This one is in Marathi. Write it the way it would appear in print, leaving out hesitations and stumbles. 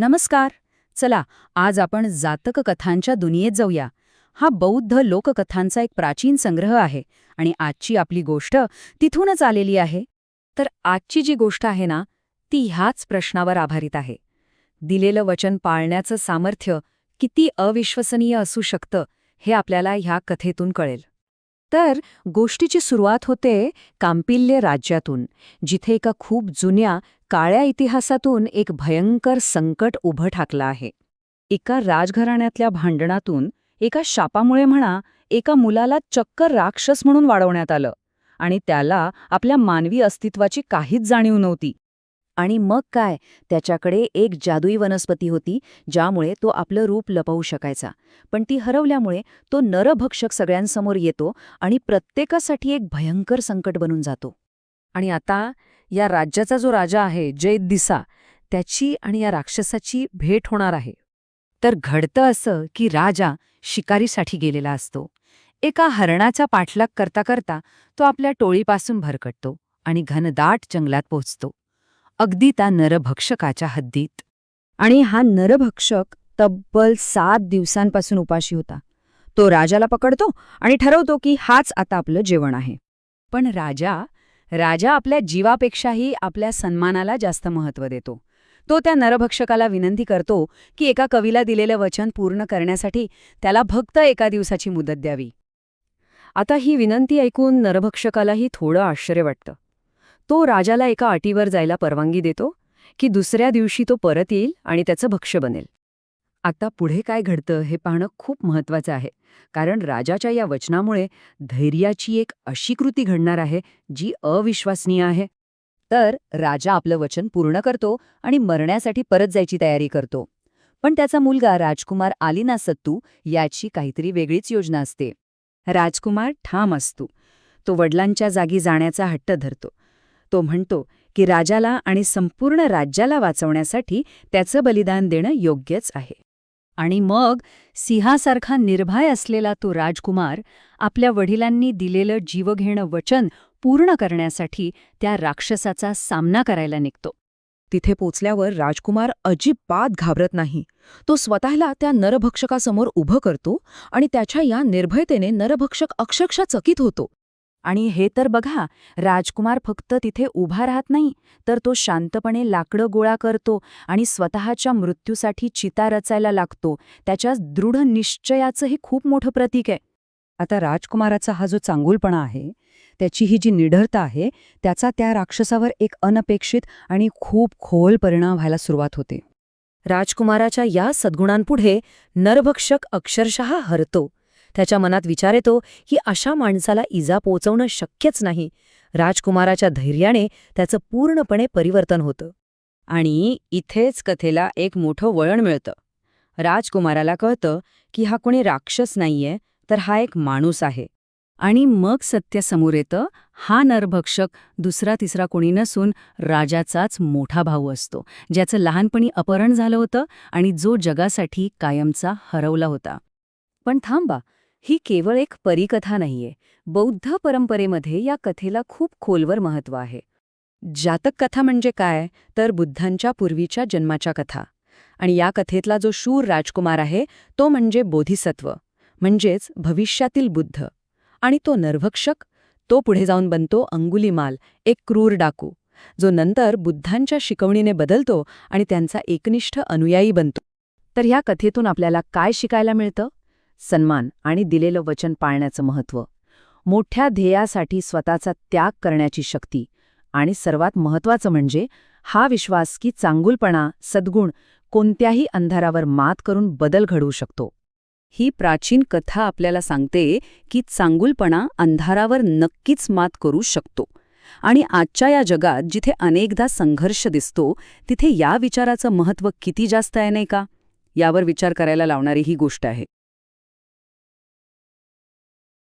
नमस्कार. चला, आज आपण जातक कथांच्या दुनियेत जाऊया. हा बौद्ध लोककथांचा एक प्राचीन संग्रह आहे आणि आजची आपली गोष्ट तिथूनच आलेली आहे. तर आजची जी गोष्ट आहे ना, ती ह्याच प्रश्नावर आधारित आहे. दिलेलं वचन पाळण्याचं सामर्थ्य किती अविश्वसनीय असू शकतं हे आपल्याला ह्या कथेतून कळेल. तर गोष्टीची सुरुवात होते कांपिल्य राज्यातून, जिथे एका खूप जुन्या काळ्या इतिहासातून एक भयंकर संकट उभं ठाकलं आहे. एका राजघराण्यातल्या भांडणातून, एका शापामुळे म्हणा, एका मुलाला चक्क राक्षस म्हणून वाढवण्यात आलं आणि त्याला आपल्या मानवी अस्तित्वाची काहीच जाणीव नव्हती. आणि मग काय, त्याच्याकडे एक जादुई वनस्पती होती ज्यामुळे तो आपलं रूप लपवू शकायचा. पण ती हरवल्यामुळे तो नरभक्षक सगळ्यांसमोर येतो आणि प्रत्येकासाठी एक भयंकर संकट बनून जातो. आणि आता या राज्याचा जो राजा आहे, जयदिसा, त्याची आणि या राक्षसाची भेट होणार आहे. तर घडतं असं की राजा शिकारीसाठी गेलेला असतो. एका हरणाचा पाठलाग करता करता तो आपल्या टोळीपासून भरकटतो आणि घनदाट जंगलात पोहोचतो, अगदी त्या नरभक्षकाच्या हद्दीत. आणि हा नरभक्षक तब्बल 7 दिवसांपासून उपाशी होता. तो राजाला पकडतो आणि ठरवतो की हाच आता आपलं जेवण आहे. पण राजा आपल्या जीवापेक्षाही आपल्या सन्मानाला जास्त महत्त्व देतो. तो त्या नरभक्षकाला विनंती करतो की एका कवीला दिलेलं वचन पूर्ण करण्यासाठी त्याला फक्त 1 दिवसाची मुदत द्यावी. आता ही विनंती ऐकून नरभक्षकालाही थोडं आश्चर्य वाटतं. तो राजाला एका अटीवर जायला परवानगी देतो की दुसऱ्या दिवशी तो परत येईल आणि त्याचं भक्ष्य बनेल. आता पुढे काय घडतं हे पाहणं खूप महत्त्वाचं आहे, कारण राजाच्या या वचनामुळे धैर्याची एक अशी कृती घडणार आहे जी अविश्वसनीय आहे. तर राजा आपलं वचन पूर्ण करतो आणि मरण्यासाठी परत जायची तयारी करतो. पण त्याचा मुलगा राजकुमार आलीनासत्तू याची काहीतरी वेगळीच योजना असते. राजकुमार ठाम असतो. तो वडिलांच्या जागी जाण्याचा हट्ट धरतो. तो म्हणतो की राजाला आणि संपूर्ण राज्याला वाचवण्यासाठी त्याचं बलिदान देणं योग्यच आहे. आणि मग सिंहासारखा निर्भय असलेला तो राजकुमार आपल्या वडिलांनी दिलेलं जीवघेणं वचन पूर्ण करण्यासाठी त्या राक्षसाचा सामना करायला निघतो. तिथे पोचल्यावर राजकुमार अजिबात घाबरत नाही. तो स्वतःला त्या नरभक्षकासमोर उभं करतो आणि त्याच्या या निर्भयतेने नरभक्षक अक्षरशः चकित होतो. आणि हे तर बघा, राजकुमार फक्त तिथे उभा राहत नाही, तर तो शांतपणे लाकडं गोळा करतो आणि स्वतःच्या मृत्यूसाठी चिता रचायला लागतो. त्याच्या दृढ निश्चयाचं हे खूप मोठं प्रतीक आहे. आता राजकुमाराचा हा जो चांगुलपणा आहे, त्याची ही जी निडरता आहे, त्याचा त्या राक्षसावर एक अनपेक्षित आणि खूप खोल परिणाम व्हायला सुरुवात होते. राजकुमाराच्या या सद्गुणांपुढे नरभक्षक अक्षरशः हरतो. त्याच्या मनात विचार येतो की अशा माणसाला इजा पोचवणं शक्यच नाही. राजकुमाराच्या धैर्याने त्याचं पूर्णपणे परिवर्तन होतं. आणि इथेच कथेला एक मोठं वळण मिळतं. राजकुमाराला कळतं की हा कोणी राक्षस नाहीये, तर हा एक माणूस आहे. आणि मग सत्य समोर येतं, हा नरभक्षक दुसरा तिसरा कोणी नसून राजाचाच मोठा भाऊ असतो, ज्याचं लहानपणी अपहरण झालं होतं आणि जो जगासाठी कायमचा हरवला होता. पण थांबा, ही केवळ एक परीकथा नाहीये. बौद्ध परंपरेमध्ये या कथेला खूप खोलवर महत्त्व आहे. जातक कथा म्हणजे काय, तर बुद्धांच्या पूर्वीच्या जन्माच्या कथा. आणि या कथेतला जो शूर राजकुमार आहे तो म्हणजे बोधिसत्व, म्हणजेच भविष्यातील बुद्ध. आणि तो नरभक्षक, तो पुढे जाऊन बनतो अंगुलीमाल, एक क्रूर डाकू, जो नंतर बुद्धांच्या शिकवणीने बदलतो आणि त्यांचा एकनिष्ठ अनुयायी बनतो. तर ह्या कथेतून आपल्याला काय शिकायला मिळतं? सन्मान आणि दिलेलं वचन पाळण्याचं महत्त्व, मोठ्या ध्येयासाठी स्वतःचा त्याग करण्याची शक्ती, आणि सर्वात महत्त्वाचं म्हणजे हा विश्वास की चांगुलपणा, सद्गुण कोणत्याही अंधारावर मात करून बदल घडवू शकतो. ही प्राचीन कथा आपल्याला सांगते की चांगुलपणा अंधारावर नक्कीच मात करू शकतो. आणि आजच्या या जगात जिथे अनेकदा संघर्ष दिसतो, तिथे या विचाराचं महत्त्व किती जास्त आहे नाही का, यावर विचार करायला लावणारी ही गोष्ट आहे.